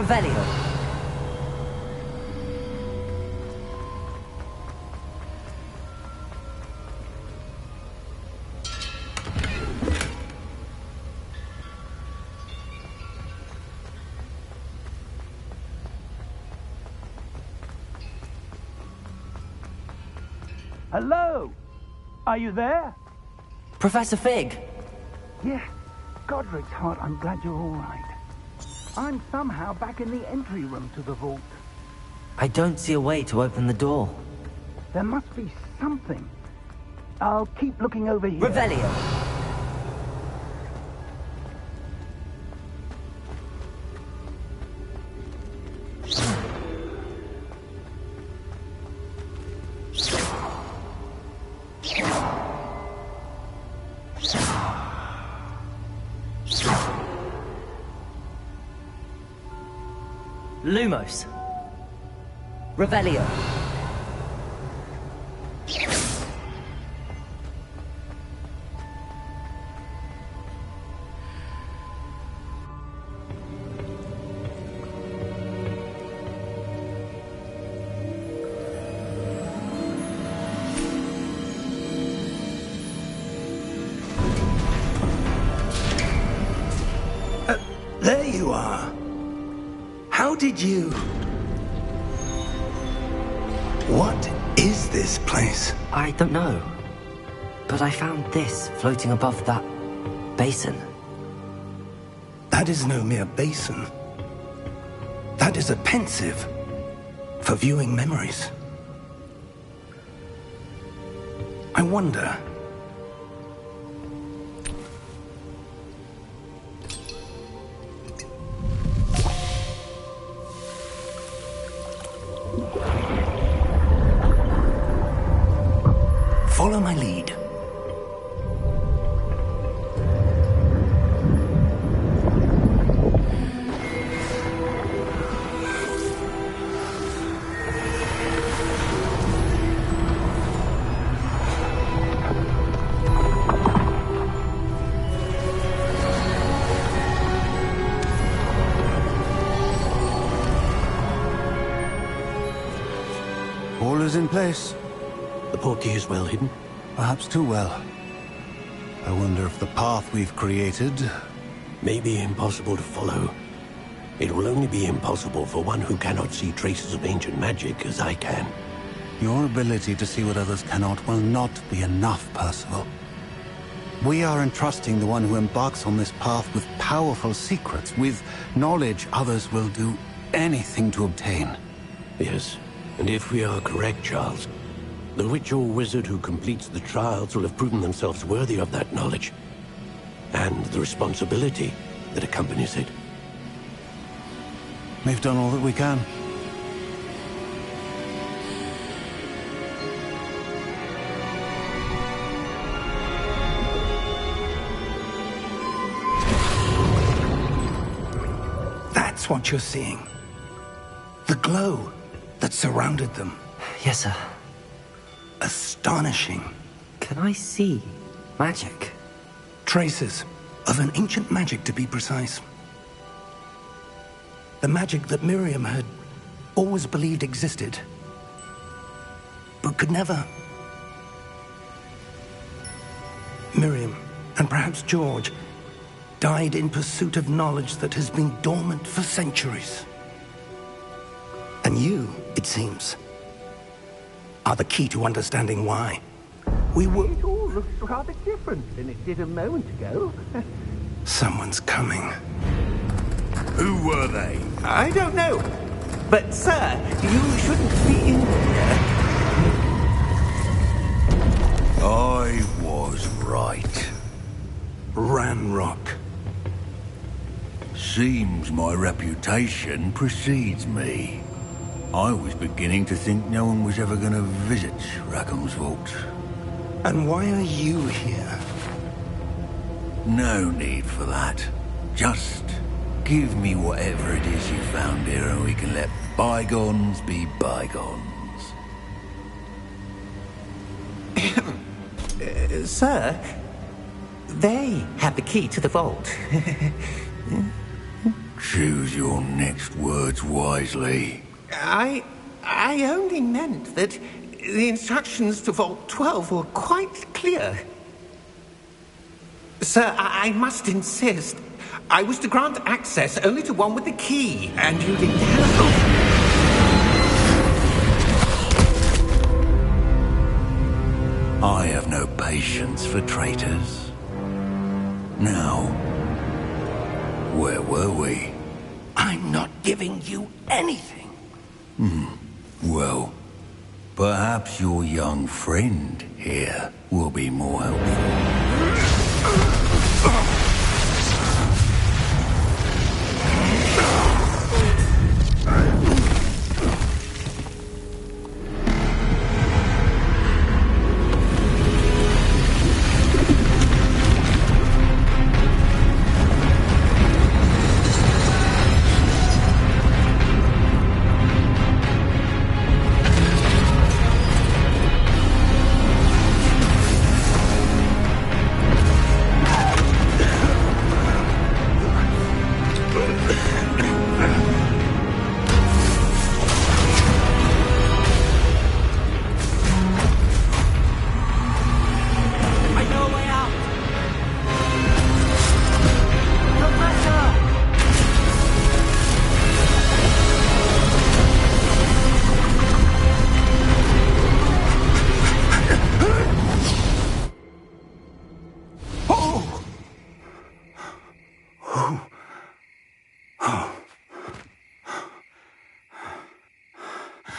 Revelio. Hello? Are you there? Professor Fig. Yeah, Godric's heart, I'm glad you're all right. I'm somehow back in the entry room to the vault. I don't see a way to open the door. There must be something. I'll keep looking over here. Revelio. Lumos. Revelio. There you are. How did you... What is this place? I don't know. But I found this floating above that basin. That is no mere basin. That is a pensive for viewing memories. I wonder... Follow my lead. All is in place. The portkey is well hidden. Perhaps too well. I wonder if the path we've created... May be impossible to follow. It will only be impossible for one who cannot see traces of ancient magic as I can. Your ability to see what others cannot will not be enough, Percival. We are entrusting the one who embarks on this path with powerful secrets, with knowledge others will do anything to obtain. Yes, and if we are correct, Charles, the witch or wizard who completes the trials will have proven themselves worthy of that knowledge, and the responsibility that accompanies it. We've done all that we can. That's what you're seeing. The glow that surrounded them. Yes, sir. Astonishing. Can I see magic? Traces of an ancient magic, to be precise. The magic that Miriam had always believed existed, but could never. Miriam, and perhaps George, died in pursuit of knowledge that has been dormant for centuries. And you, it seems, are the key to understanding why. We were... It all looks rather different than it did a moment ago. Someone's coming. Who were they? I don't know. But, sir, you shouldn't be in here. I was right. Ranrock. Seems my reputation precedes me. I was beginning to think no one was ever going to visit Rackham's vault. And why are you here? No need for that. Just give me whatever it is you found here and we can let bygones be bygones. Sir, they have the key to the vault. Choose your next words wisely. I only meant that the instructions to Vault 12 were quite clear. Sir, I must insist. I was to grant access only to one with the key, and you didn't have... I have no patience for traitors. Now, where were we? I'm not giving you anything. Well, perhaps your young friend here will be more helpful.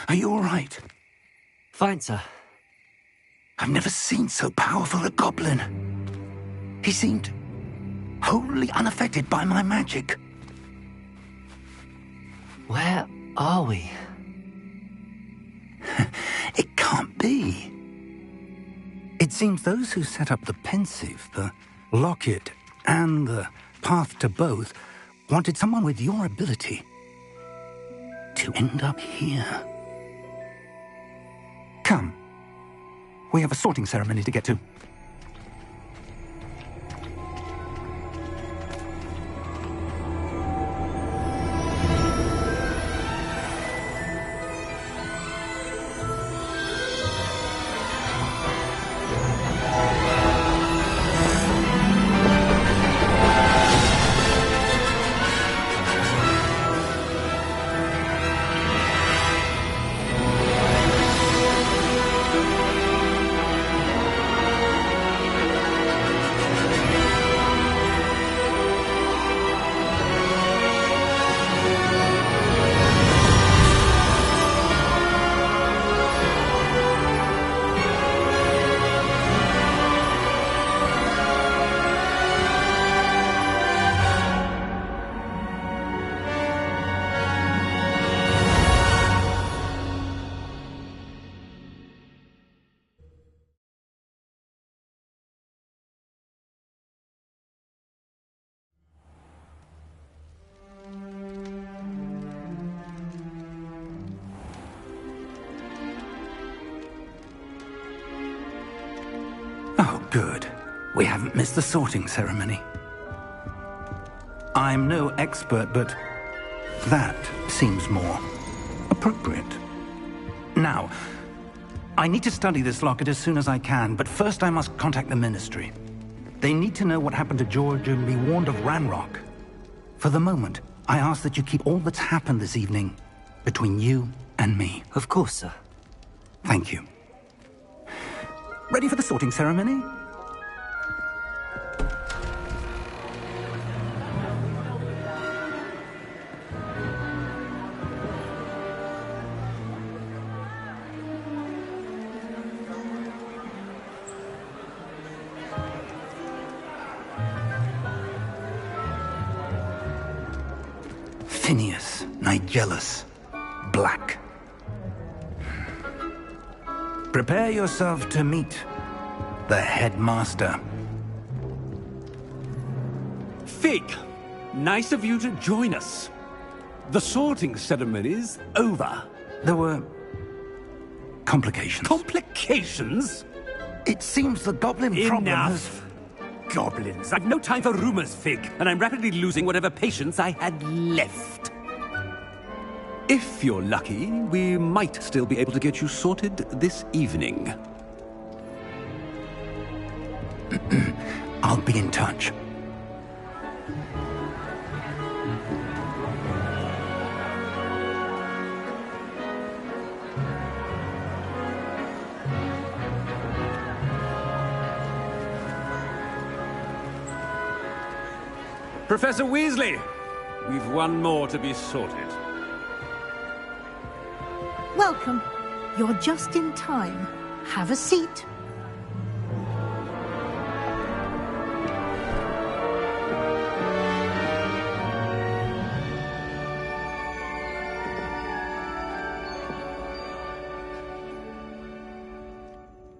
Are you all right? Fine, sir. I've never seen so powerful a goblin. He seemed wholly unaffected by my magic. Where are we? It can't be. It seems those who set up the pensive, the locket, and the path to both wanted someone with your ability to end up here. Come. We have a sorting ceremony to get to. Oh, good. We haven't missed the sorting ceremony. I'm no expert, but that seems more appropriate. Now, I need to study this locket as soon as I can, but first I must contact the Ministry. They need to know what happened to George and be warned of Ranrock. For the moment, I ask that you keep all that's happened this evening between you and me. Of course, sir. Thank you. Ready for the sorting ceremony? Phineas, Nigellus, Black. Prepare yourself to meet the headmaster. Fig, nice of you to join us. The sorting ceremony's over. There were complications. Complications? It seems the goblin problem has... Enough. goblins! I've no time for rumors, Fig, and I'm rapidly losing whatever patience I had left. If you're lucky, we might still be able to get you sorted this evening. I'll be in touch. Professor Weasley, we've one more to be sorted. Welcome. You're just in time. Have a seat.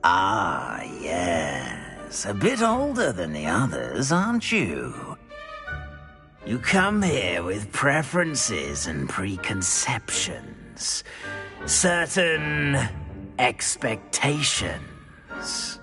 Ah, yes. A bit older than the others, aren't you? You come here with preferences and preconceptions. Certain expectations.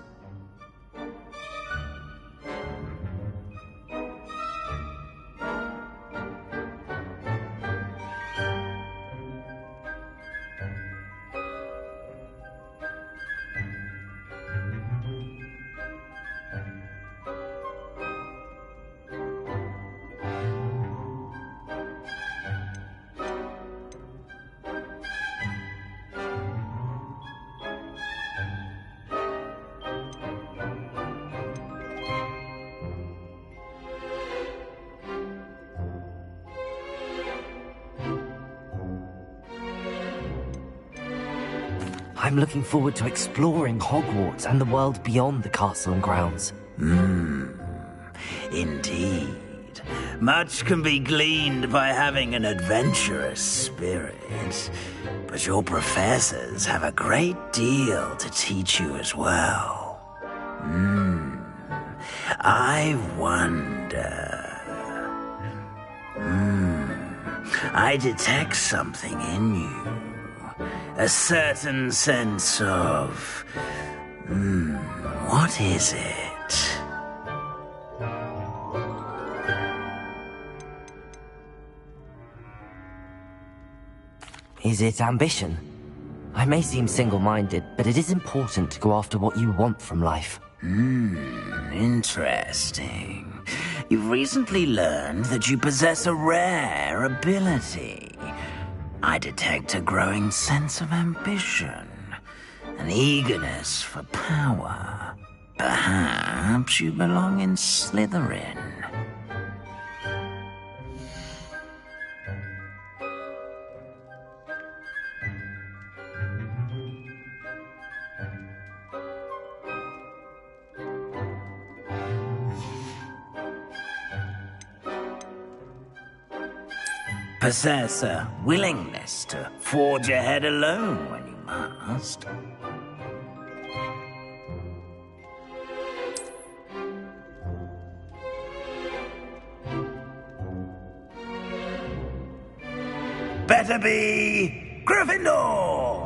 I'm looking forward to exploring Hogwarts and the world beyond the castle and grounds. Indeed. Much can be gleaned by having an adventurous spirit, but your professors have a great deal to teach you as well. I wonder... I detect something in you. A certain sense of... what is it? Is it ambition? I may seem single-minded, but it is important to go after what you want from life. Interesting. You've recently learned that you possess a rare ability. I detect a growing sense of ambition, an eagerness for power. Perhaps you belong in Slytherin. Possess a willingness to forge ahead alone when you must. Better be Gryffindor!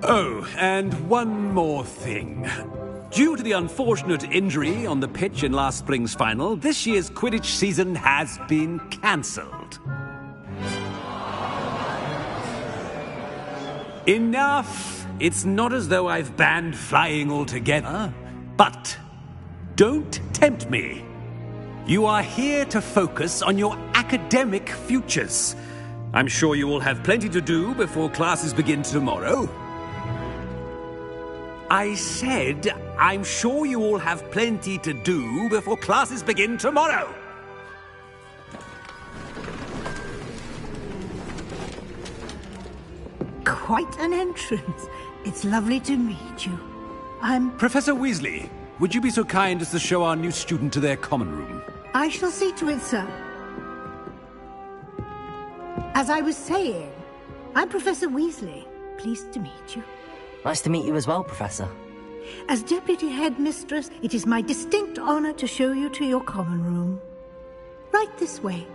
Oh, and one more thing. Due to the unfortunate injury on the pitch in last spring's final, this year's Quidditch season has been cancelled. Enough! It's not as though I've banned flying altogether. But don't tempt me. You are here to focus on your academic futures. I'm sure you will have plenty to do before classes begin tomorrow. I said, I'm sure you all have plenty to do before classes begin tomorrow. Quite an entrance. It's lovely to meet you. I'm... Professor Weasley, would you be so kind as to show our new student to their common room? I shall see to it, sir. As I was saying, I'm Professor Weasley. Pleased to meet you. Nice to meet you as well, Professor. As Deputy Headmistress, it is my distinct honor to show you to your common room. Right this way.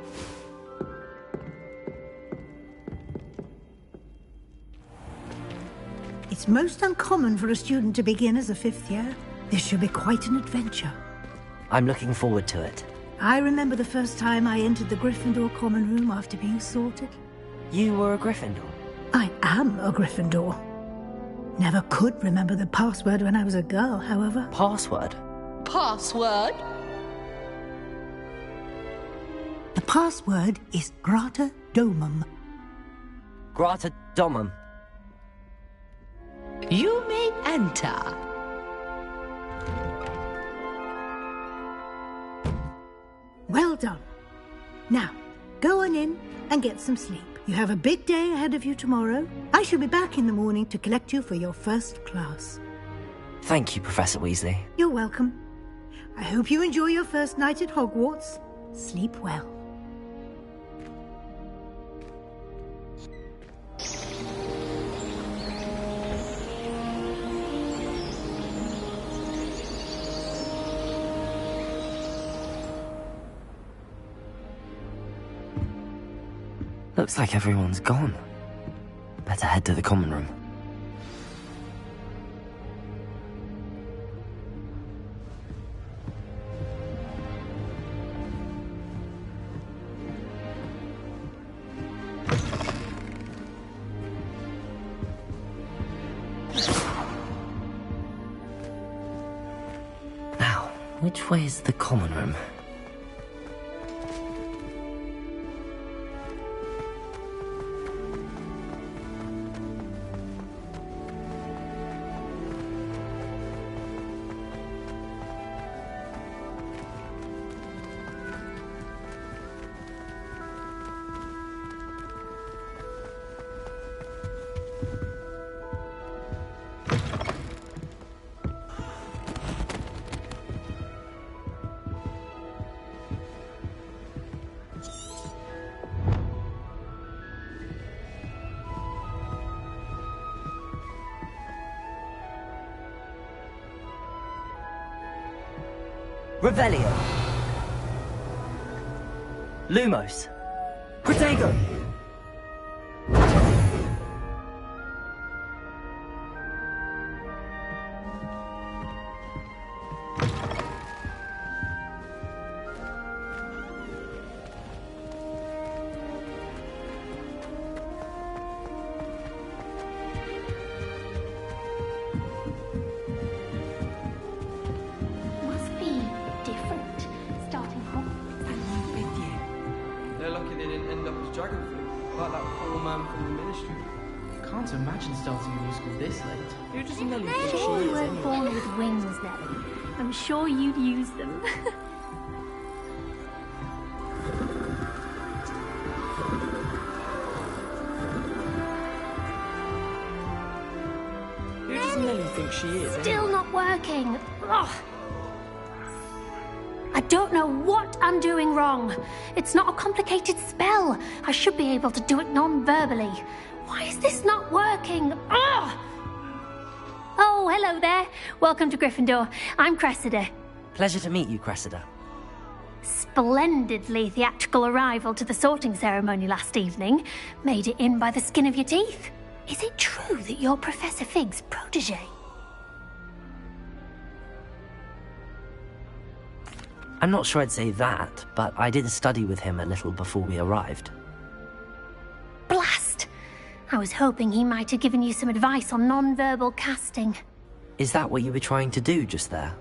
It's most uncommon for a student to begin as a 5th year. This should be quite an adventure. I'm looking forward to it. I remember the first time I entered the Gryffindor common room after being sorted. You were a Gryffindor? I am a Gryffindor. Never could remember the password when I was a girl, however. Password? Password? The password is Grata Domum. Grata Domum. You may enter. Well done. Now, go on in and get some sleep. You have a big day ahead of you tomorrow. I shall be back in the morning to collect you for your first class. Thank you, Professor Weasley. You're welcome. I hope you enjoy your first night at Hogwarts. Sleep well. Looks like everyone's gone. Better head to the common room. Now, which way is the common room? Revelio. Lumos. Protego. I'm sure you'd use them. Who does Nelly think she is? Still not working. Ugh. I don't know what I'm doing wrong. It's not a complicated spell. I should be able to do it non-verbally. Why is this not working? Ugh. Oh, hello there. Welcome to Gryffindor. I'm Cressida. Pleasure to meet you, Cressida. Splendidly theatrical arrival to the sorting ceremony last evening. Made it in by the skin of your teeth. Is it true that you're Professor Fig's protege? I'm not sure I'd say that, but I did study with him a little before we arrived. Blast! I was hoping he might have given you some advice on non-verbal casting. Is that what you were trying to do just there?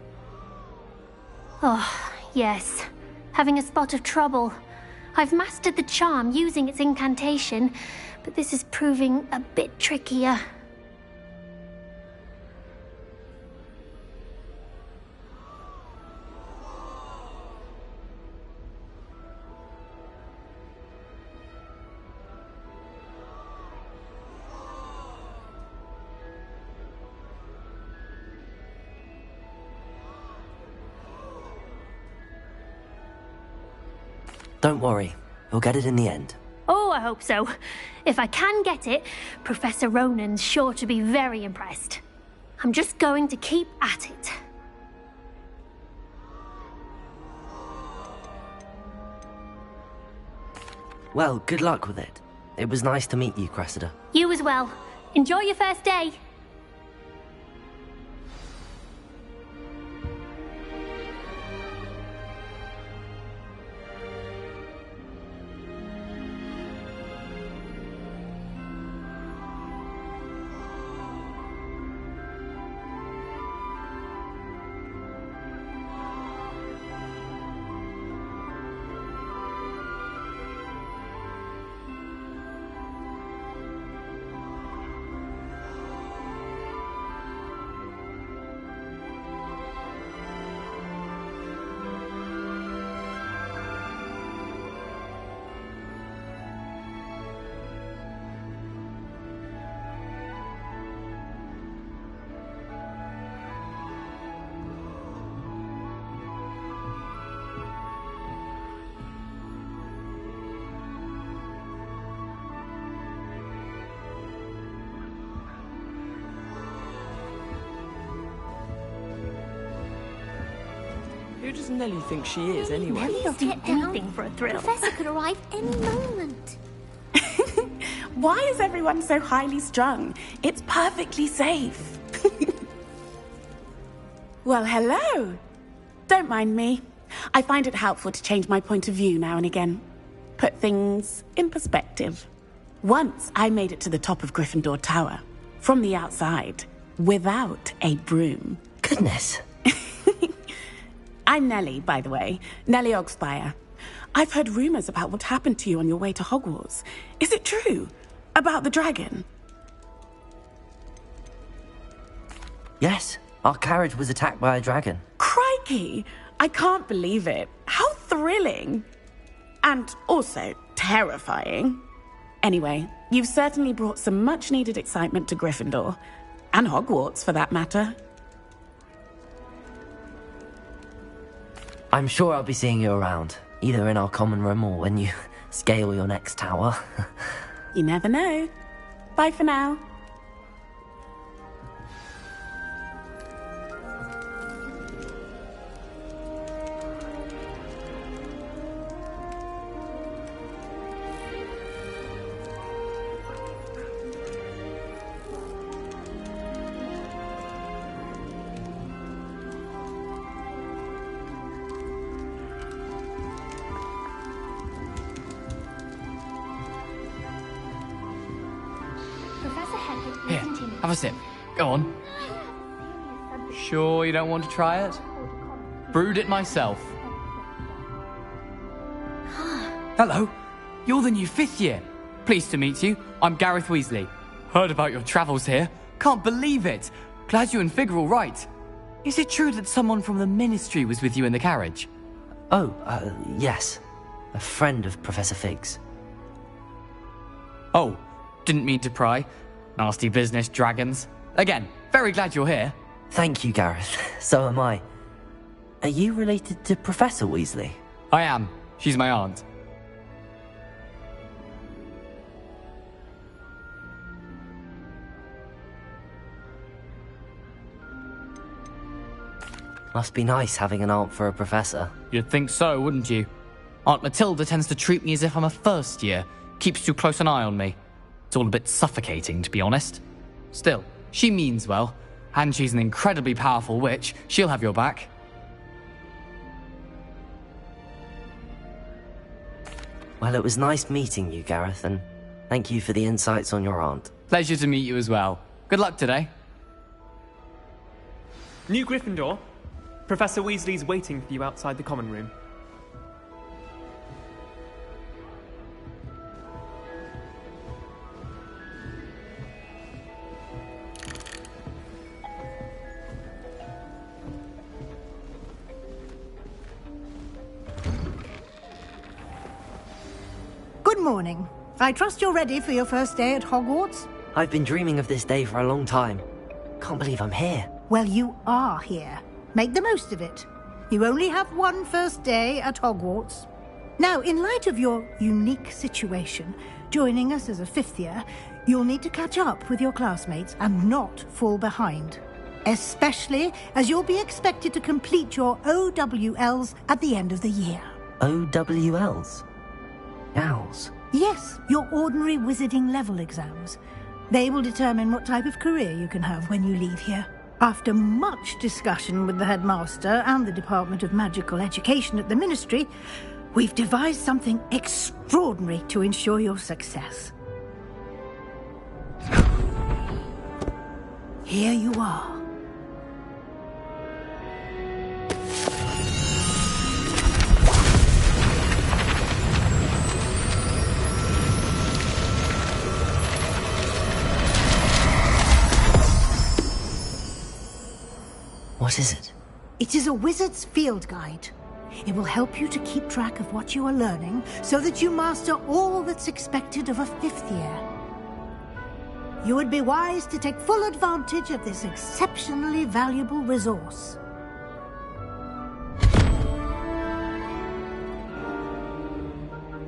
Oh, yes. Having a spot of trouble. I've mastered the charm using its incantation, but this is proving a bit trickier. Don't worry, we'll get it in the end. Oh, I hope so. If I can get it, Professor Ronan's sure to be very impressed. I'm just going to keep at it. Well, good luck with it. It was nice to meet you, Cressida. You as well. Enjoy your first day. Who does Nellie think she is, anyway? Nellie'll do anything for a thrill. Professor could arrive any moment. Why is everyone so highly strung? It's perfectly safe. Well, hello. Don't mind me. I find it helpful to change my point of view now and again. Put things in perspective. Once I made it to the top of Gryffindor Tower, from the outside, without a broom. Goodness. I'm Nellie, by the way. Nellie Ogspire. I've heard rumors about what happened to you on your way to Hogwarts. Is it true? About the dragon? Yes, our carriage was attacked by a dragon. Crikey! I can't believe it. How thrilling! And also terrifying. Anyway, you've certainly brought some much-needed excitement to Gryffindor. And Hogwarts, for that matter. I'm sure I'll be seeing you around, either in our common room or when you scale your next tower. You never know. Bye for now. Here, have a sip. Go on. Sure you don't want to try it? Brewed it myself. Hello. You're the new 5th year. Pleased to meet you. I'm Gareth Weasley. Heard about your travels here. Can't believe it. Glad you and Fig are all right. Is it true that someone from the Ministry was with you in the carriage? Oh, yes. A friend of Professor Fig's. Oh, didn't mean to pry. Nasty business, dragons. Again, very glad you're here. Thank you, Gareth. So am I. Are you related to Professor Weasley? I am. She's my aunt. Must be nice having an aunt for a professor. You'd think so, wouldn't you? Aunt Matilda tends to treat me as if I'm a first year. Keeps too close an eye on me. It's all a bit suffocating, to be honest. Still, she means well, and she's an incredibly powerful witch. She'll have your back. Well, it was nice meeting you, Gareth, and thank you for the insights on your aunt. Pleasure to meet you as well. Good luck today. New Gryffindor. Professor Weasley's waiting for you outside the common room. Good morning. I trust you're ready for your first day at Hogwarts? I've been dreaming of this day for a long time. Can't believe I'm here. Well, you are here. Make the most of it. You only have one first day at Hogwarts. Now, in light of your unique situation, joining us as a 5th year, you'll need to catch up with your classmates and not fall behind. Especially as you'll be expected to complete your OWLs at the end of the year. OWLs? Owls? Yes, your ordinary wizarding level exams. They will determine what type of career you can have when you leave here. After much discussion with the headmaster and the Department of Magical Education at the Ministry, we've devised something extraordinary to ensure your success. Here you are. What is it? It is a wizard's field guide. It will help you to keep track of what you are learning so that you master all that's expected of a 5th year. You would be wise to take full advantage of this exceptionally valuable resource.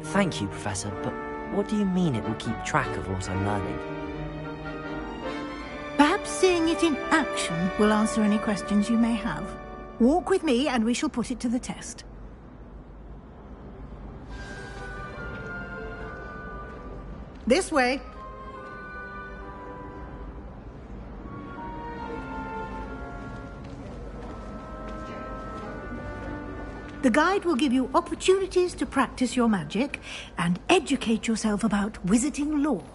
Thank you, Professor, but what do you mean it will keep track of what I'm learning? Perhaps seeing it in action will answer any questions you may have. Walk with me and we shall put it to the test. This way. The guide will give you opportunities to practice your magic and educate yourself about wizarding lore.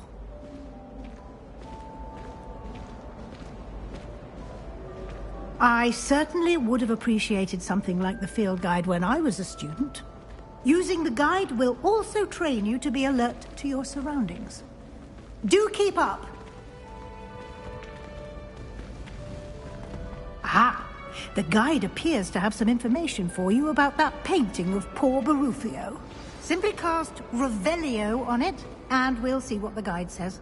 I certainly would have appreciated something like the field guide when I was a student. Using the guide will also train you to be alert to your surroundings. Do keep up! Ah, the guide appears to have some information for you about that painting of poor Barufio. Simply cast Revelio on it, and we'll see what the guide says.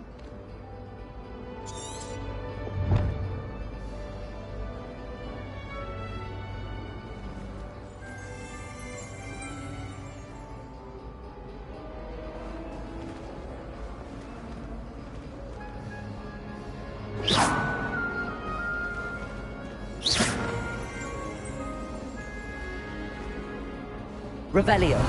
Revelio.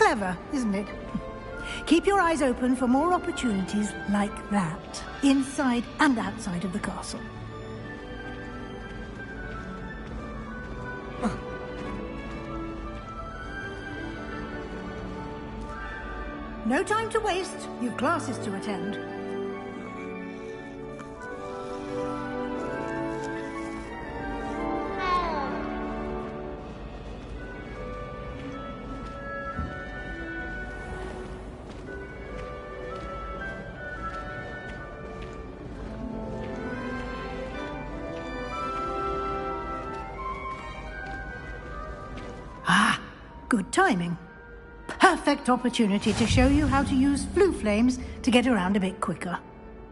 Clever, isn't it? Keep your eyes open for more opportunities like that, inside and outside of the castle. No time to waste. You've classes to attend. Ah, good timing. Perfect opportunity to show you how to use flue flames to get around a bit quicker.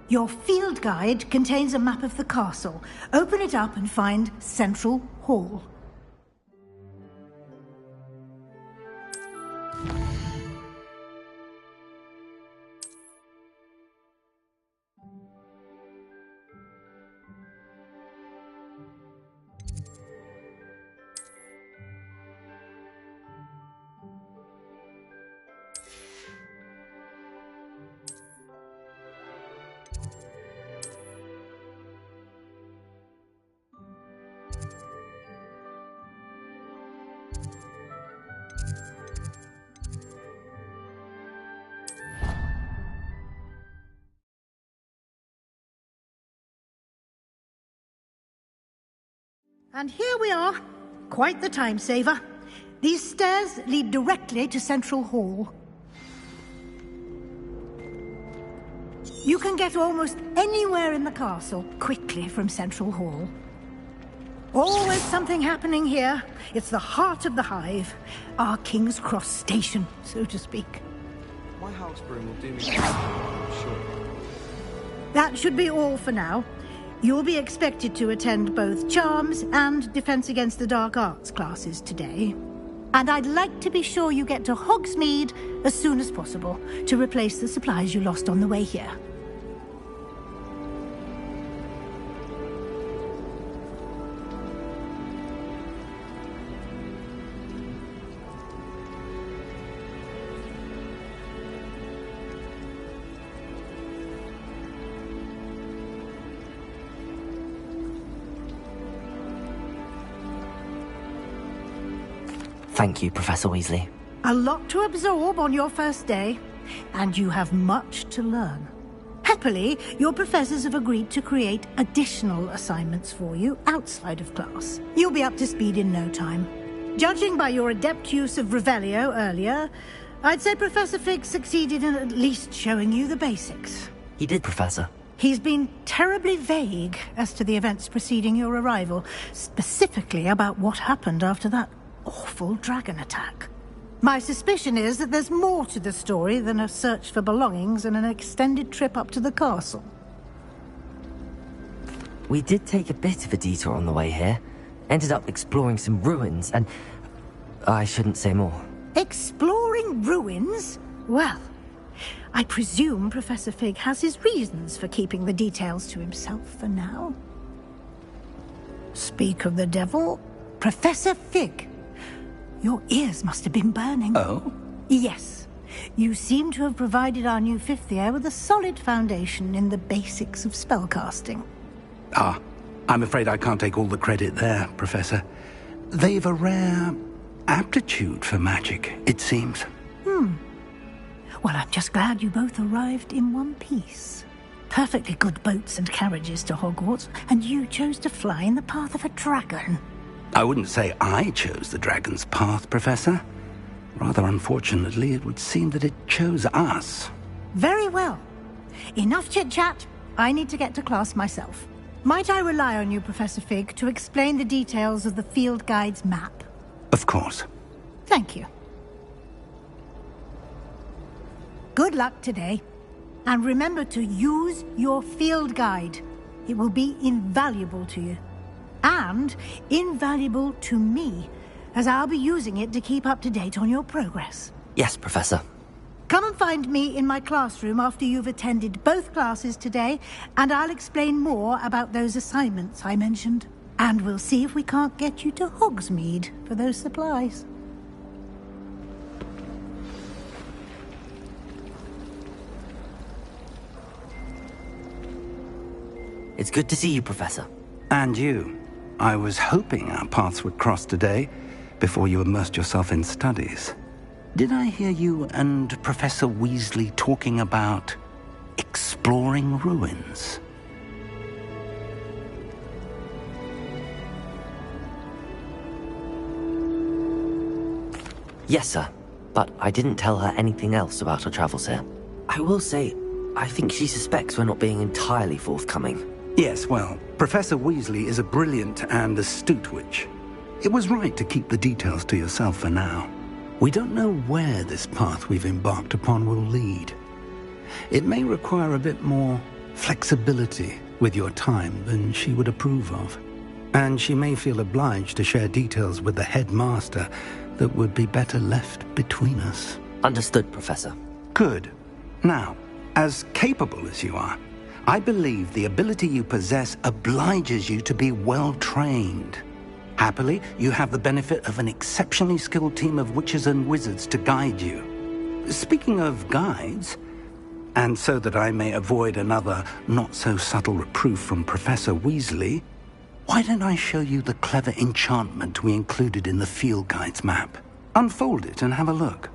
Your field guide contains a map of the castle. Open it up and find Central Hall. And here we are. Quite the time saver. These stairs lead directly to Central Hall. You can get almost anywhere in the castle quickly from Central Hall. Always something happening here. It's the heart of the hive. Our King's Cross station, so to speak. My house broom will do me I'm sure. That should be all for now. You'll be expected to attend both Charms and Defense Against the Dark Arts classes today. And I'd like to be sure you get to Hogsmeade as soon as possible to replace the supplies you lost on the way here. Thank you, Professor Weasley. A lot to absorb on your first day, and you have much to learn. Happily, your professors have agreed to create additional assignments for you outside of class. You'll be up to speed in no time. Judging by your adept use of Revelio earlier, I'd say Professor Fig succeeded in at least showing you the basics. He did, Professor. He's been terribly vague as to the events preceding your arrival, specifically about what happened after that awful dragon attack. My suspicion is that there's more to the story than a search for belongings and an extended trip up to the castle. We did take a bit of a detour on the way here. Ended up exploring some ruins and... I shouldn't say more. Exploring ruins? Well, I presume Professor Fig has his reasons for keeping the details to himself for now. Speak of the devil, Professor Fig. Your ears must have been burning. Oh? Yes. You seem to have provided our new fifth year with a solid foundation in the basics of spellcasting. Ah, I'm afraid I can't take all the credit there, Professor. They've a rare aptitude for magic, it seems. Well, I'm just glad you both arrived in one piece. Perfectly good boats and carriages to Hogwarts, and you chose to fly in the path of a dragon. I wouldn't say I chose the dragon's path, Professor. Rather unfortunately, it would seem that it chose us. Very well. Enough chit-chat. I need to get to class myself. Might I rely on you, Professor Fig, to explain the details of the field guide's map? Of course. Thank you. Good luck today. And remember to use your field guide. It will be invaluable to you. And invaluable to me, as I'll be using it to keep up to date on your progress. Yes, Professor. Come and find me in my classroom after you've attended both classes today, and I'll explain more about those assignments I mentioned. And we'll see if we can't get you to Hogsmeade for those supplies. It's good to see you, Professor. And you. I was hoping our paths would cross today, before you immersed yourself in studies. Did I hear you and Professor Weasley talking about exploring ruins? Yes, sir. But I didn't tell her anything else about our travels here. I will say, I think she suspects we're not being entirely forthcoming. Yes, well, Professor Weasley is a brilliant and astute witch. It was right to keep the details to yourself for now. We don't know where this path we've embarked upon will lead. It may require a bit more flexibility with your time than she would approve of. And she may feel obliged to share details with the headmaster that would be better left between us. Understood, Professor. Good. Now, as capable as you are, I believe the ability you possess obliges you to be well-trained. Happily, you have the benefit of an exceptionally skilled team of witches and wizards to guide you. Speaking of guides, and so that I may avoid another not-so-subtle reproof from Professor Weasley, why don't I show you the clever enchantment we included in the field guide's map? Unfold it and have a look.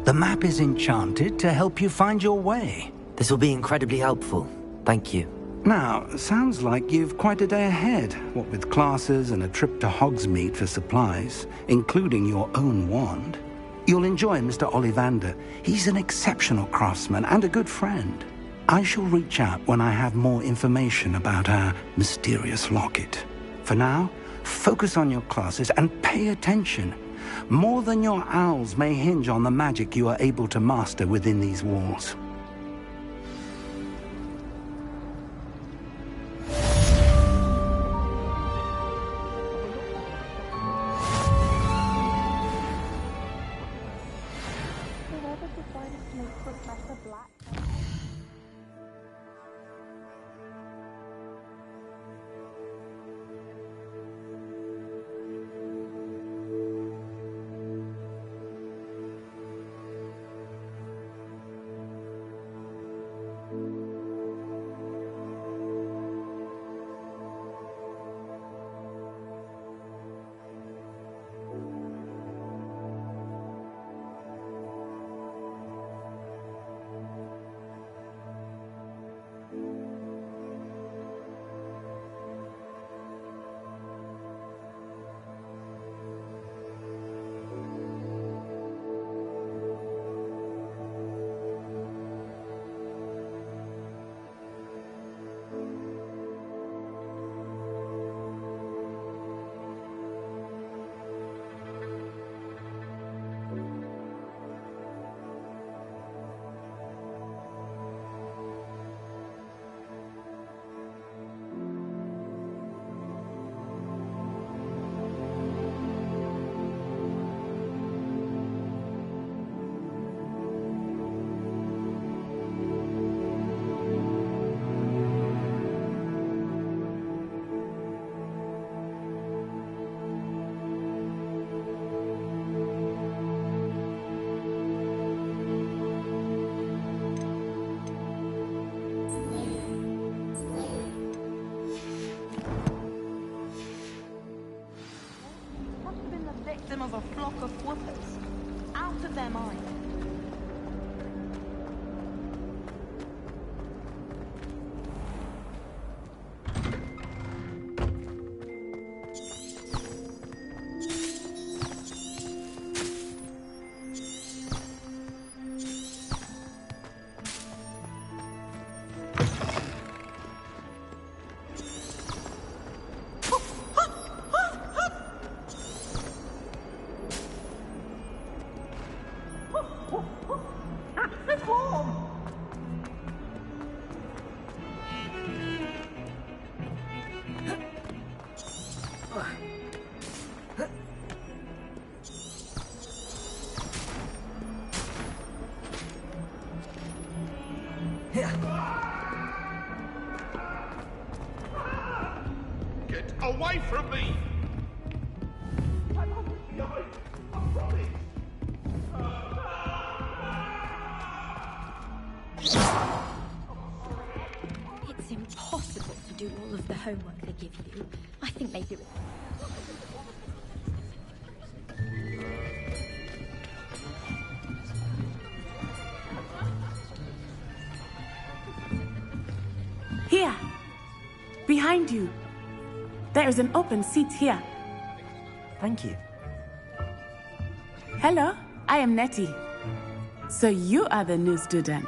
The map is enchanted to help you find your way. This will be incredibly helpful. Thank you. Now, sounds like you've quite a day ahead, what with classes and a trip to Hogsmeade for supplies, including your own wand. You'll enjoy Mr. Ollivander. He's an exceptional craftsman and a good friend. I shall reach out when I have more information about our mysterious locket. For now, focus on your classes and pay attention. More than your owls may hinge on the magic you are able to master within these walls. their mind. Get away from me! It's impossible to do all of the homework they give you. I think they do it. Here. Behind you. There is an open seat here. Thank you. Hello, I am Nettie. So you are the new student.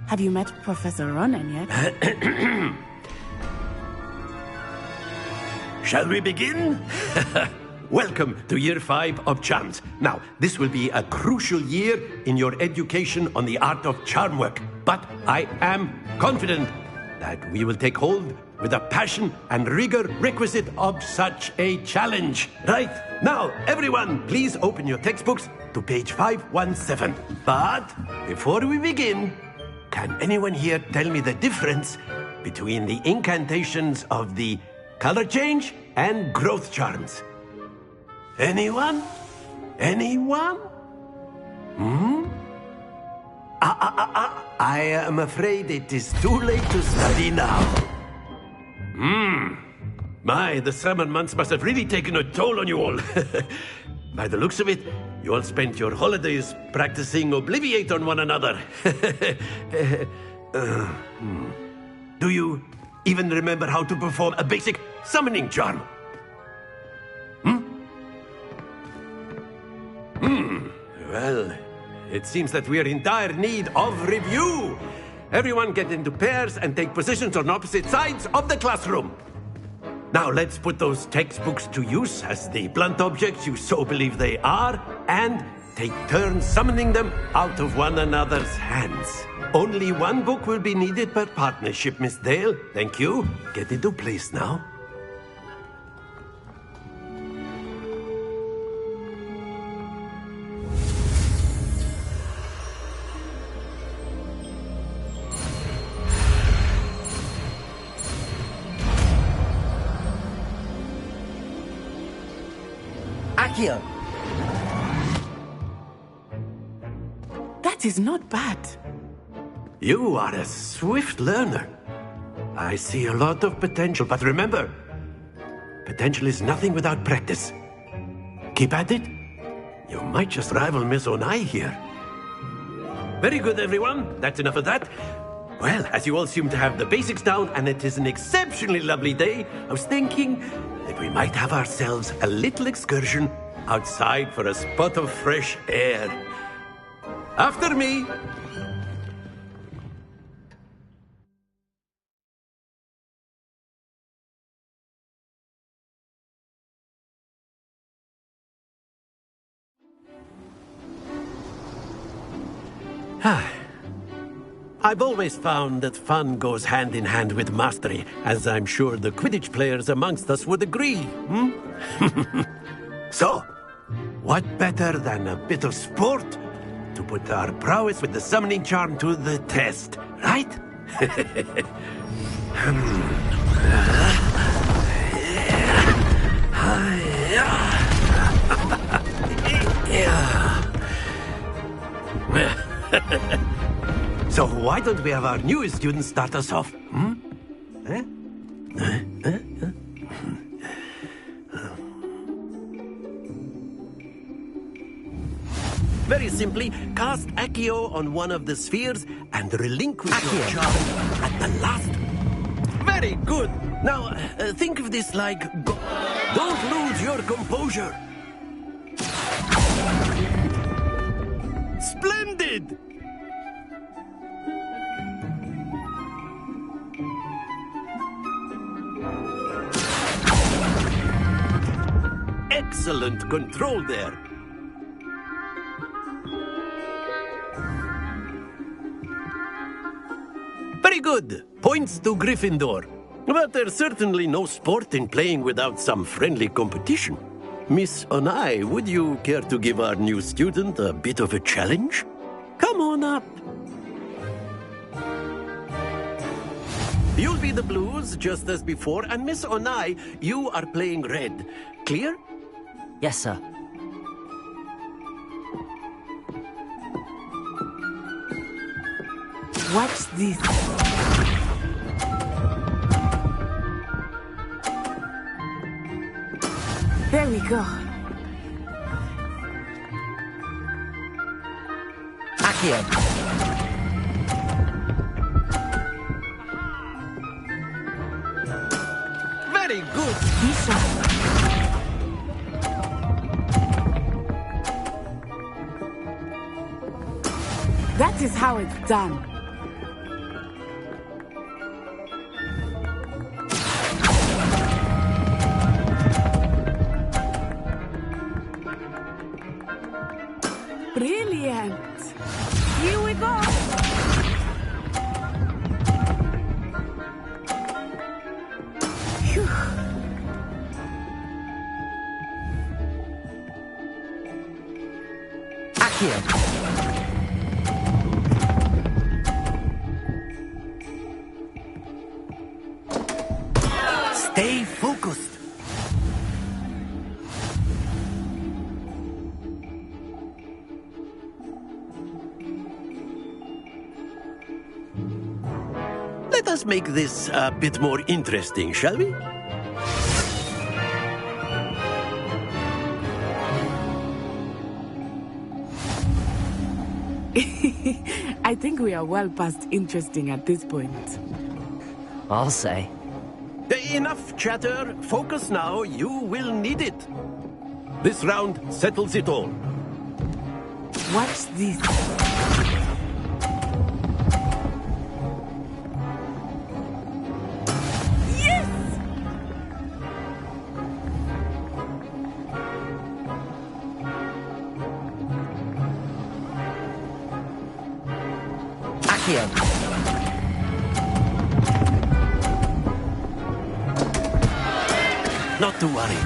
Have you met Professor Ronan yet? Shall we begin? Welcome to Year 5 of Charms. Now, this will be a crucial year in your education on the art of charm work. But I am confident that we will take hold with the passion and rigor requisite of such a challenge. Right, now, everyone, please open your textbooks to page 517. But before we begin, can anyone here tell me the difference between the incantations of the color change and growth charms? Anyone? Anyone? I am afraid it is too late to study now. My, the summer months must have really taken a toll on you all. By the looks of it, you all spent your holidays practicing Obliviate on one another. Do you even remember how to perform a basic summoning charm? Well, it seems that we are in dire need of review. Everyone get into pairs and take positions on opposite sides of the classroom. Now let's put those textbooks to use as the blunt objects you so believe they are, and take turns summoning them out of one another's hands. Only one book will be needed per partnership, Miss Dale. Thank you. Get into place now. Accio! That is not bad. You are a swift learner. I see a lot of potential, but remember, potential is nothing without practice. Keep at it. You might just rival Miss Onai here. Very good, everyone. That's enough of that. Well, as you all seem to have the basics down, and it is an exceptionally lovely day, I was thinking that we might have ourselves a little excursion outside for a spot of fresh air. After me. I've always found that fun goes hand in hand with mastery, as I'm sure the Quidditch players amongst us would agree. So, what better than a bit of sport to put our prowess with the summoning charm to the test, right? So why don't we have our newest student start us off? Very simply, cast Accio on one of the spheres and relinquish your charge at the last. Very good. Now, think of this like... Don't lose your composure. Splendid! Excellent control there. Very good. Points to Gryffindor. But there's certainly no sport in playing without some friendly competition. Miss Onai, would you care to give our new student a bit of a challenge? Come on up. You'll be the blues, just as before, and Miss Onai, you are playing red. Clear? Yes, sir. Watch this. There we go. Accio. Very good. Be sharp. That is how it's done. Brilliant. Here we go. Phew. Accio. Stay focused. Let us make this a bit more interesting, shall we? I think we are well past interesting at this point. I'll say. Enough chatter. Focus now. You will need it. This round settles it all. Watch this. Yes! Accio. Not to worry.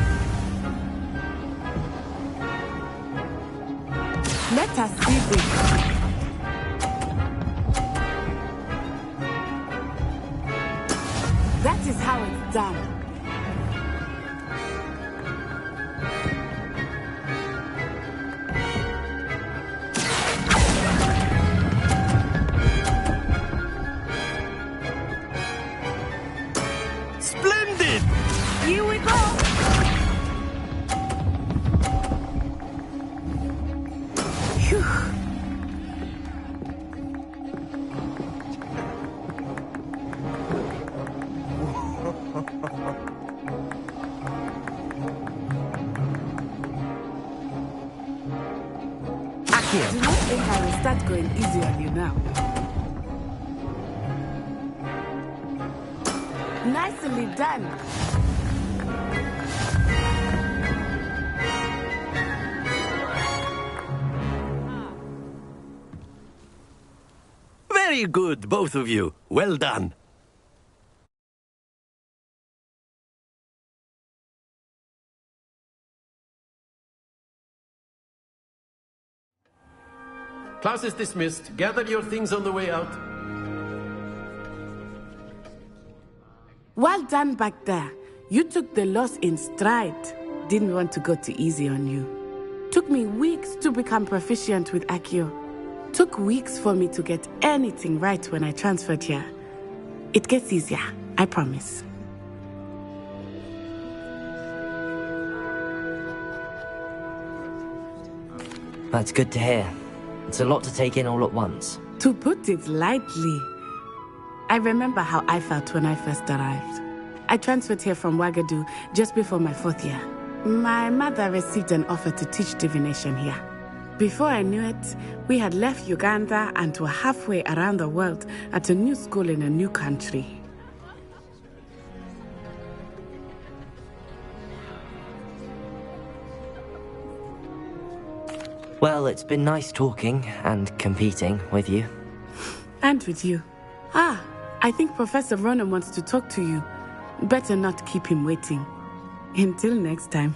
Let us see this. That is how it's done. Splendid! Here we go. Phew. Accio. Do not think I will start going easy on you now. Nicely done. Very good, both of you. Well done. Class is dismissed. Gather your things on the way out. Well done back there. You took the loss in stride. Didn't want to go too easy on you. Took me weeks to become proficient with Accio. Took weeks for me to get anything right when I transferred here. It gets easier, I promise. That's good to hear. It's a lot to take in all at once. To put it lightly, I remember how I felt when I first arrived. I transferred here from Wagadu just before my 4th year. My mother received an offer to teach divination here. Before I knew it, we had left Uganda and were halfway around the world at a new school in a new country. Well, it's been nice talking and competing with you. And with you. Ah, I think Professor Ronan wants to talk to you. Better not keep him waiting. Until next time.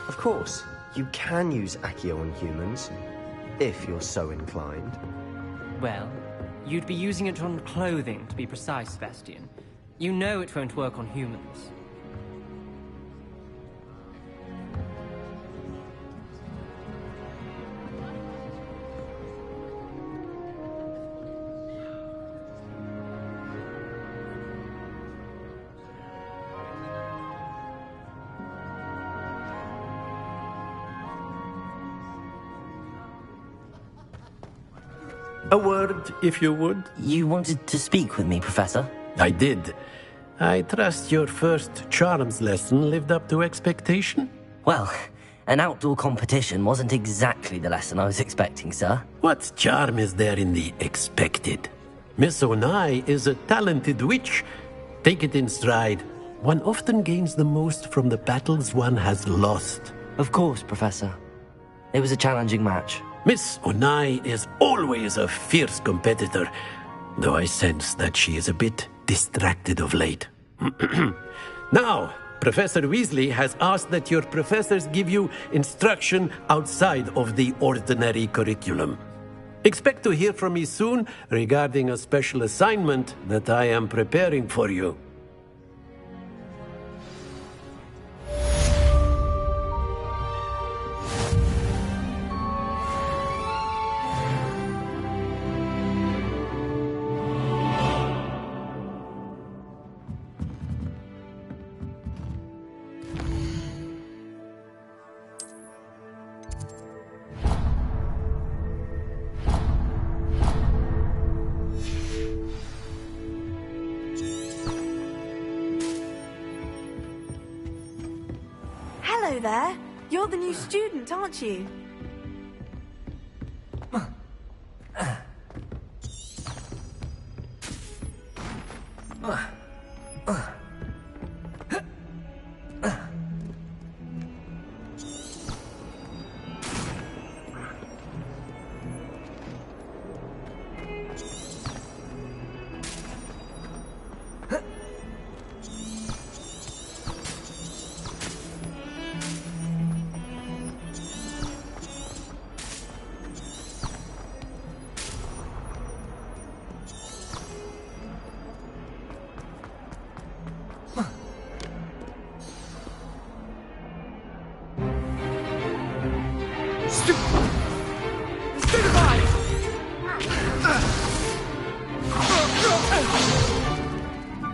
Of course, you can use Accio on humans, if you're so inclined. Well, you'd be using it on clothing, to be precise, Sebastian. You know it won't work on humans. A word, if you would. You wanted to speak with me, Professor? I did. I trust your first charms lesson lived up to expectation? Well, an outdoor competition wasn't exactly the lesson I was expecting, sir. What charm is there in the expected? Miss Onai is a talented witch. Take it in stride. One often gains the most from the battles one has lost. Of course, Professor. It was a challenging match. Miss Onai is always a fierce competitor, though I sense that she is a bit distracted of late. Now, Professor Weasley has asked that your professors give you instruction outside of the ordinary curriculum. Expect to hear from me soon regarding a special assignment that I am preparing for you. Hello there. You're the new student, aren't you?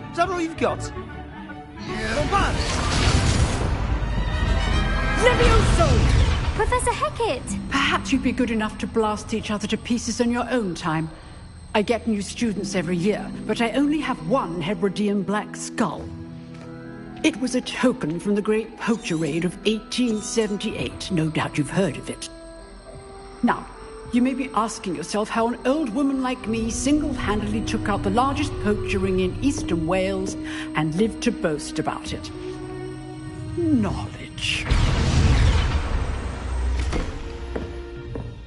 Is that all you've got? Levioso! Professor Hecat! Perhaps you'd be good enough to blast each other to pieces in your own time. I get new students every year, but I only have one Hebridean black skull. It was a token from the Great Poacher Raid of 1878. No doubt you've heard of it. Now, you may be asking yourself how an old woman like me single-handedly took out the largest poacher ring in eastern Wales and lived to boast about it. Knowledge.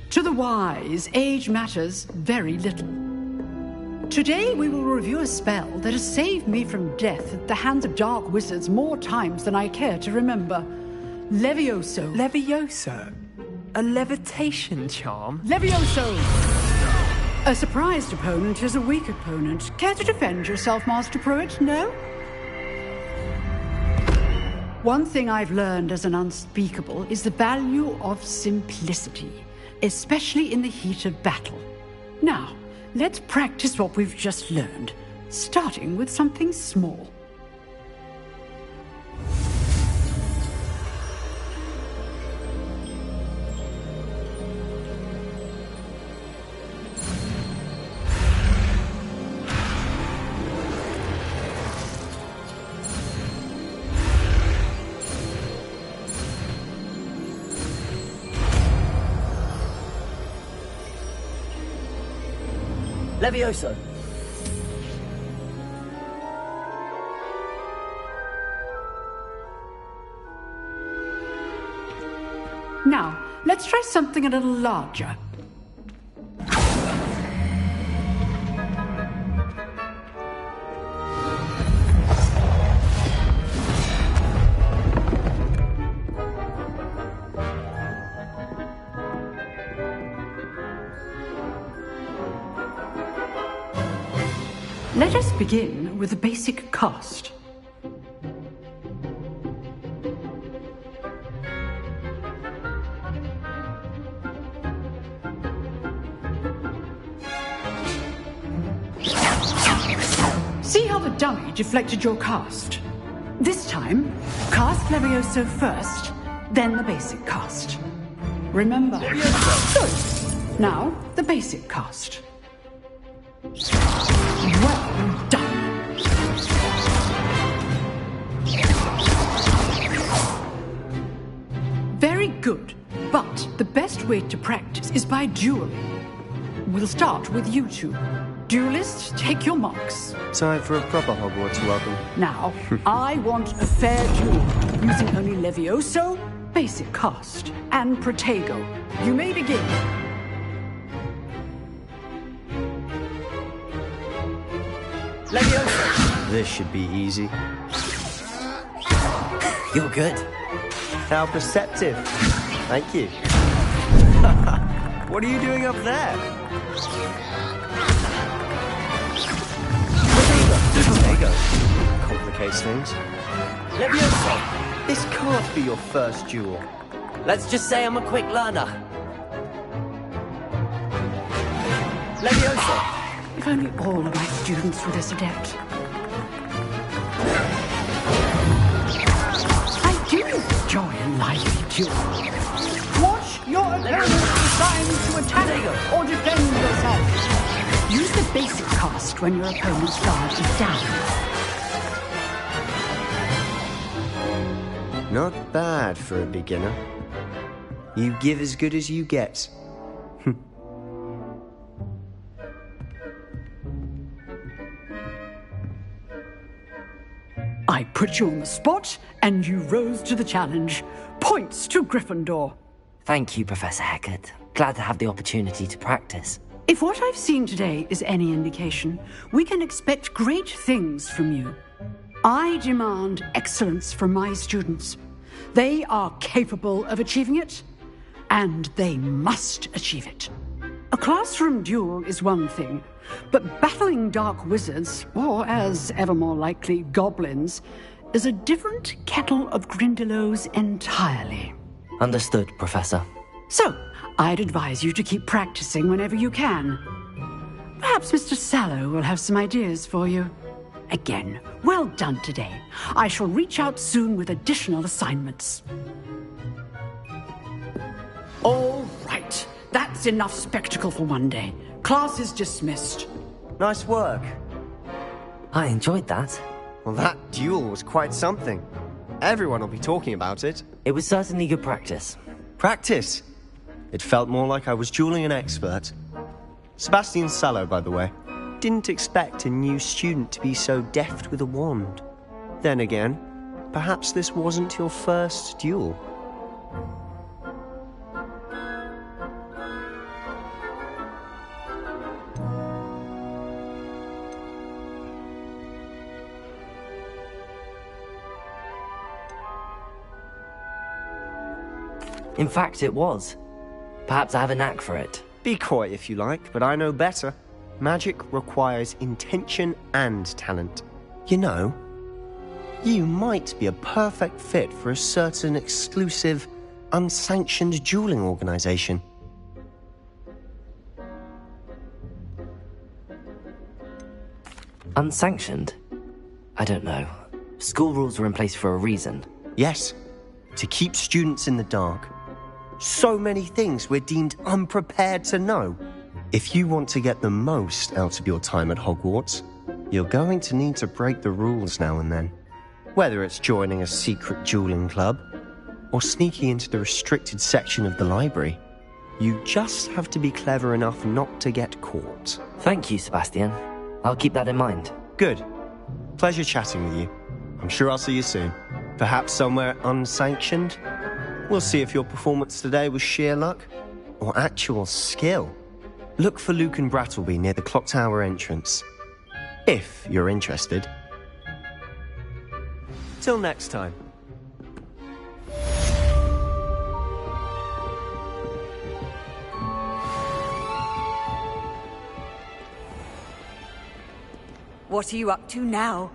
To the wise, age matters very little. Today we will review a spell that has saved me from death at the hands of dark wizards more times than I care to remember. Levioso. Levioso? A levitation charm? Levioso! A surprised opponent is a weak opponent. Care to defend yourself, Master Pruitt? No? One thing I've learned as an unspeakable is the value of simplicity, especially in the heat of battle. Now, let's practice what we've just learned, starting with something small. Levioso! Now, let's try something a little larger. Let us begin with the basic cast. See how the dummy deflected your cast? This time, cast Levioso first, then the basic cast. Remember? Good. Now, the basic cast. Well done. Very good, but the best way to practice is by dueling. We'll start with you two. Duelists, take your marks. Time for a proper Hogwarts welcome. Now, I want a fair duel, using only Levioso, basic cast, and Protego. You may begin. Levioso! This should be easy. You're good. How perceptive. Thank you. What are you doing up there? Protego. Complicates things. Levioso! This can't be your first duel. Let's just say I'm a quick learner. Levioso! If only all of my students were this adept. I do enjoy a lively duel. Watch your opponent decide to attack or defend yourself. Use the basic cast when your opponent's guard is down. Not bad for a beginner. You give as good as you get. I put you on the spot, and you rose to the challenge. Points to Gryffindor. Thank you, Professor Hecat. Glad to have the opportunity to practice. If what I've seen today is any indication, we can expect great things from you. I demand excellence from my students. They are capable of achieving it, and they must achieve it. A classroom duel is one thing, but battling dark wizards, or as ever more likely, goblins, is a different kettle of Grindylows entirely. Understood, Professor. So, I'd advise you to keep practicing whenever you can. Perhaps Mr. Sallow will have some ideas for you. Again, well done today. I shall reach out soon with additional assignments. All right. That's enough spectacle for one day. Class is dismissed. Nice work. I enjoyed that. Well, that duel was quite something. Everyone will be talking about it. It was certainly good practice. Practice? It felt more like I was dueling an expert. Sebastian Sallow, by the way. Didn't expect a new student to be so deft with a wand. Then again, perhaps this wasn't your first duel. In fact, it was. Perhaps I have a knack for it. Be coy if you like, but I know better. Magic requires intention and talent. You know, you might be a perfect fit for a certain exclusive, unsanctioned dueling organization. Unsanctioned? I don't know. School rules were in place for a reason. Yes, to keep students in the dark. So many things we're deemed unprepared to know. If you want to get the most out of your time at Hogwarts, you're going to need to break the rules now and then. Whether it's joining a secret dueling club, or sneaking into the restricted section of the library. You just have to be clever enough not to get caught. Thank you, Sebastian. I'll keep that in mind. Good. Pleasure chatting with you. I'm sure I'll see you soon. Perhaps somewhere unsanctioned? We'll see if your performance today was sheer luck or actual skill. Look for Luke and Brattleby near the clock tower entrance. If you're interested. Till next time. What are you up to now?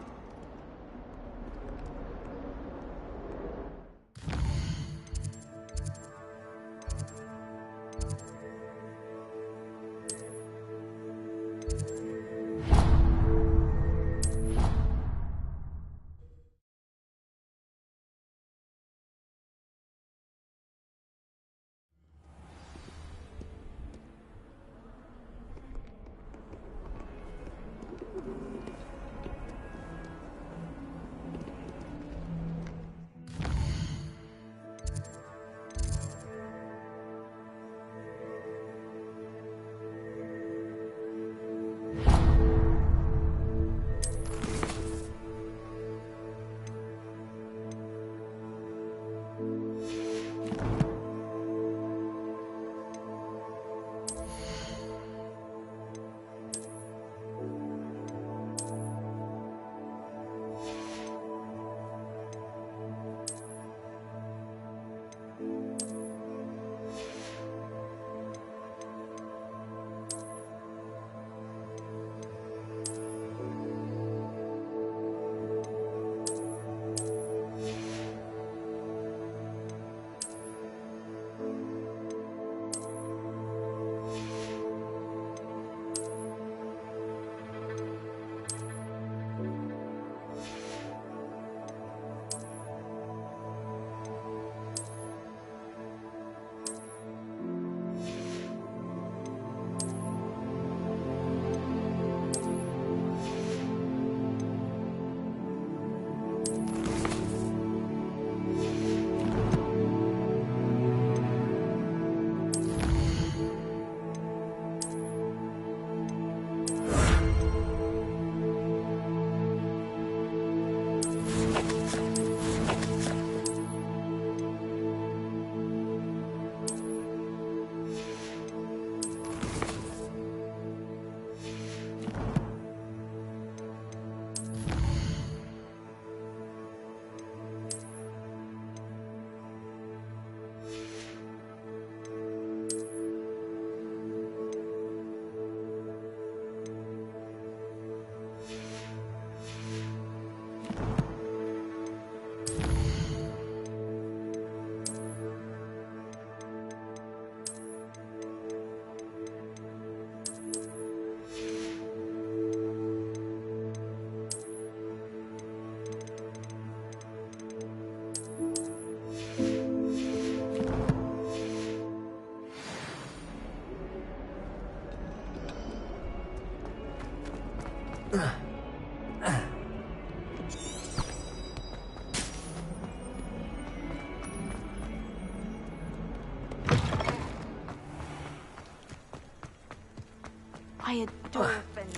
I adore friends.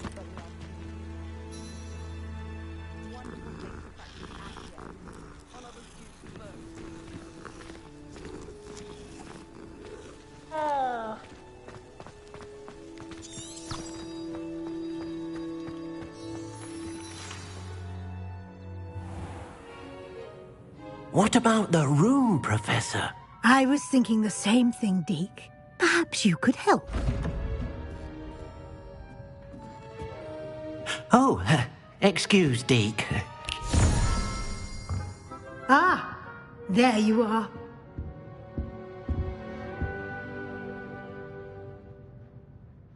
What about the room, Professor? I was thinking the same thing, Deke. Perhaps you could help. Oh, excuse, Deke. Ah, there you are.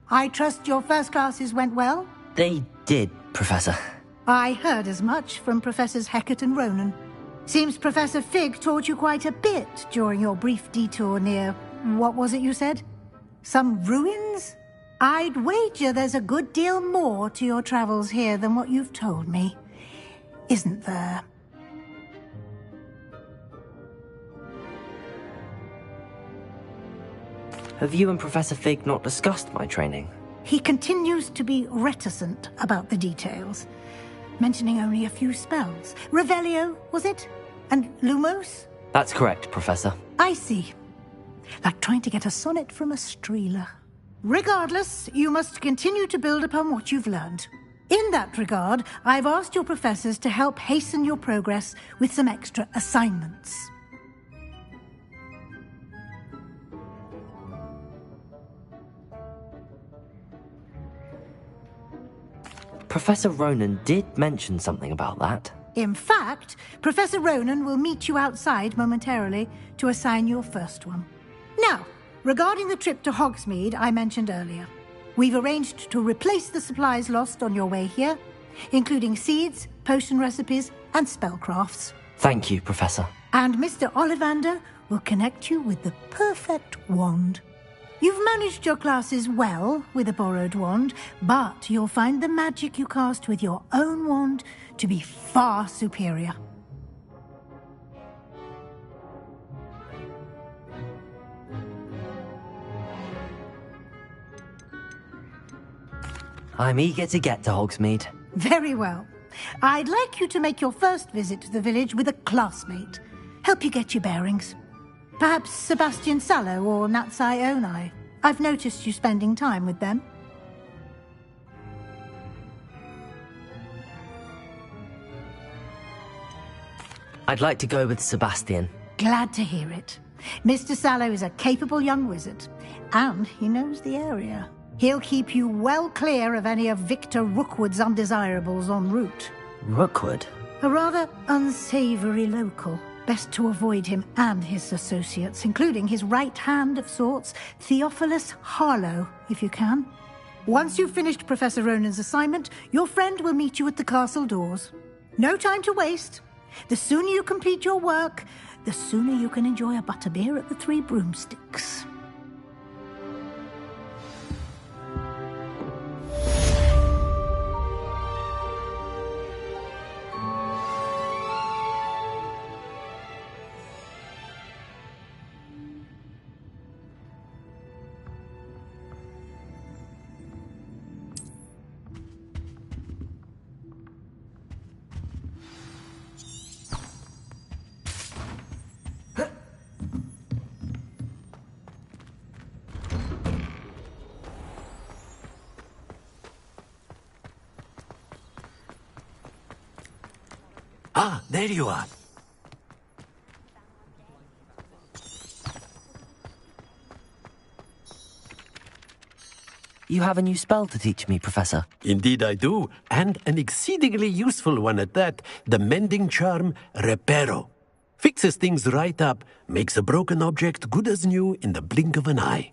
I trust your first classes went well? They did, Professor. I heard as much from Professors Hecat and Ronan. Seems Professor Fig taught you quite a bit during your brief detour near... what was it you said? Some ruins? I'd wager there's a good deal more to your travels here than what you've told me. Isn't there? Have you and Professor Fig not discussed my training? He continues to be reticent about the details, mentioning only a few spells. Revelio, was it? And Lumos? That's correct, Professor. I see. Like trying to get a sonnet from a streeler. Regardless, you must continue to build upon what you've learned. In that regard, I've asked your professors to help hasten your progress with some extra assignments. Professor Ronan did mention something about that. In fact, Professor Ronan will meet you outside momentarily to assign your first one. Now, regarding the trip to Hogsmeade I mentioned earlier, we've arranged to replace the supplies lost on your way here, including seeds, potion recipes, and spellcrafts. Thank you, Professor. And Mr. Ollivander will connect you with the perfect wand. You've managed your classes well with a borrowed wand, but you'll find the magic you cast with your own wand to be far superior. I'm eager to get to Hogsmeade. Very well. I'd like you to make your first visit to the village with a classmate. Help you get your bearings. Perhaps Sebastian Sallow or Natsai Onai. I've noticed you spending time with them. I'd like to go with Sebastian. Glad to hear it. Mr. Sallow is a capable young wizard, and he knows the area. He'll keep you well clear of any of Victor Rookwood's undesirables en route. Rookwood? A rather unsavory local. Best to avoid him and his associates, including his right hand of sorts, Theophilus Harlow, if you can. Once you've finished Professor Ronan's assignment, your friend will meet you at the castle doors. No time to waste. The sooner you complete your work, the sooner you can enjoy a butterbeer at the Three Broomsticks. Ah, there you are. You have a new spell to teach me, Professor. Indeed I do, and an exceedingly useful one at that. The mending charm, Reparo. Fixes things right up, makes a broken object good as new in the blink of an eye.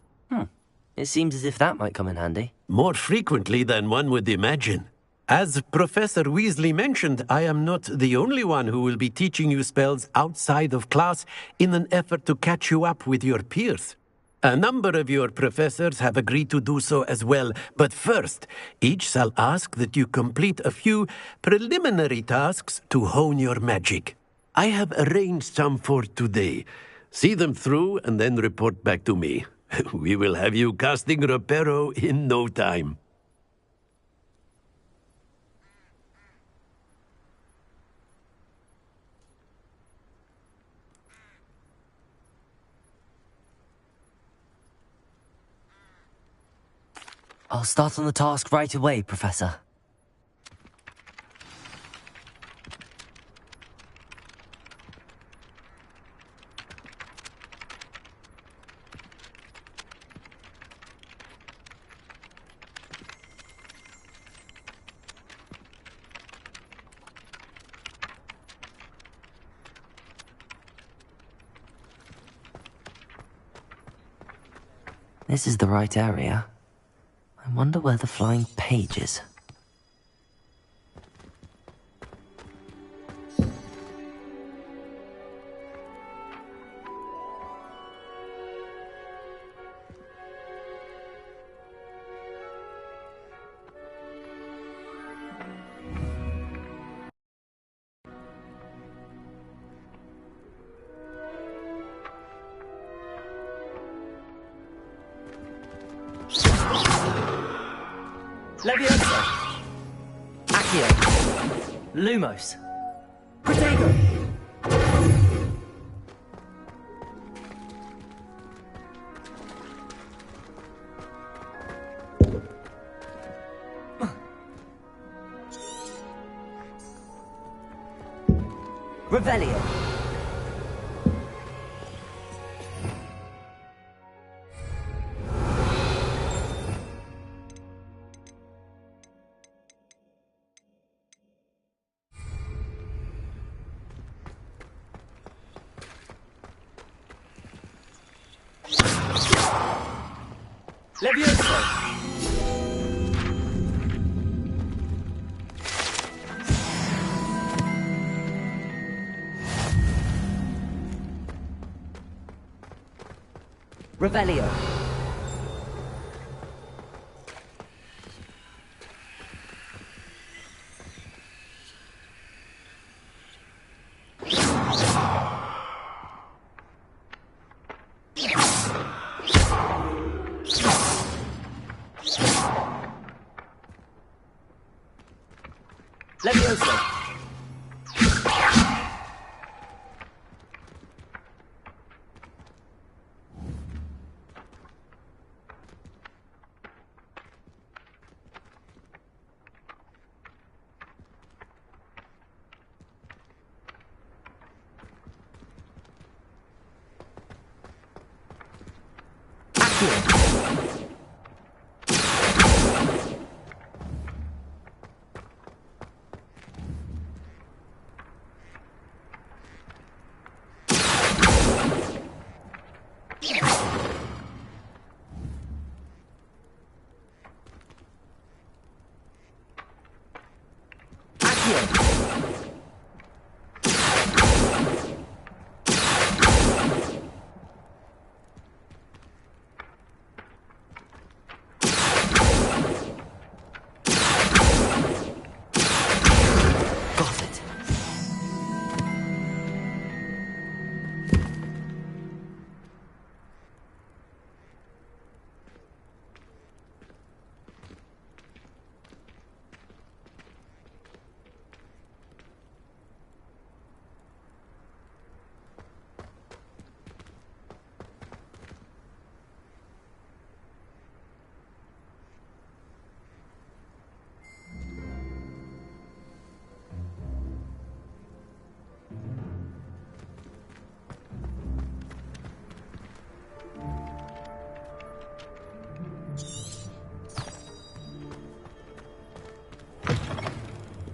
It seems as if that might come in handy. More frequently than one would imagine. As Professor Weasley mentioned, I am not the only one who will be teaching you spells outside of class in an effort to catch you up with your peers. A number of your professors have agreed to do so as well, but first, each shall ask that you complete a few preliminary tasks to hone your magic. I have arranged some for today. See them through and then report back to me. We will have you casting Reparo in no time. I'll start on the task right away, Professor. This is the right area. I wonder where the flying page is. Levioso! Accio! Lumos! Protego! Revelio! Levioso! Revelio. Levioso.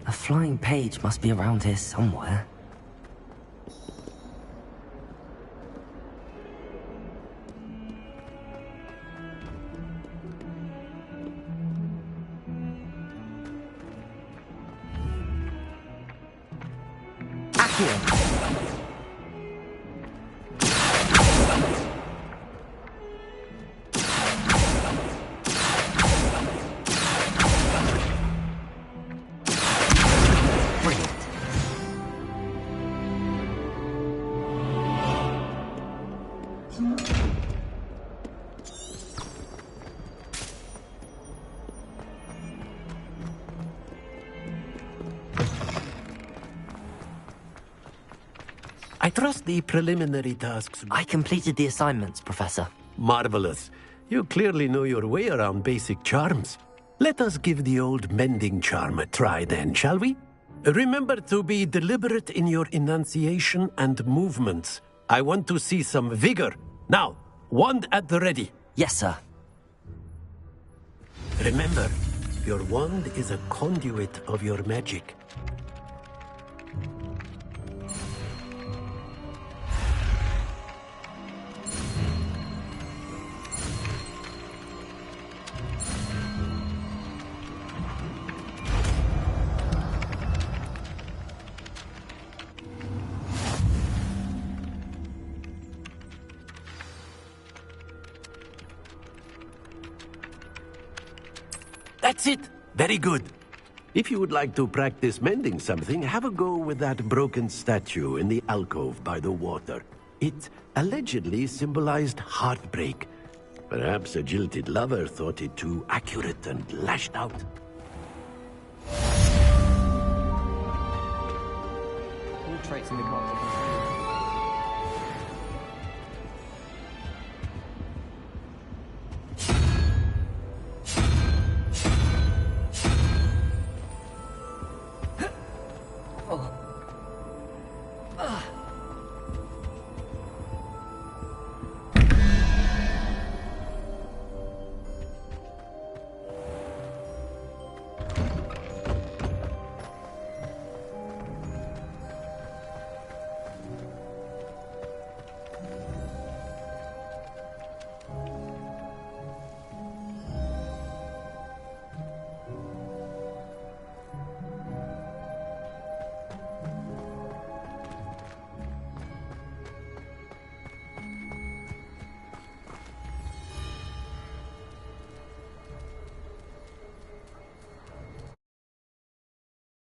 A flying page must be around here somewhere. I trust the preliminary tasks... I completed the assignments, Professor. Marvelous. You clearly know your way around basic charms. Let us give the old mending charm a try then, shall we? Remember to be deliberate in your enunciation and movements. I want to see some vigor. Now, wand at the ready. Yes, sir. Remember, your wand is a conduit of your magic. That's it! Very good. If you would like to practice mending something, have a go with that broken statue in the alcove by the water. It allegedly symbolized heartbreak. Perhaps a jilted lover thought it too accurate and lashed out. All traits in the character.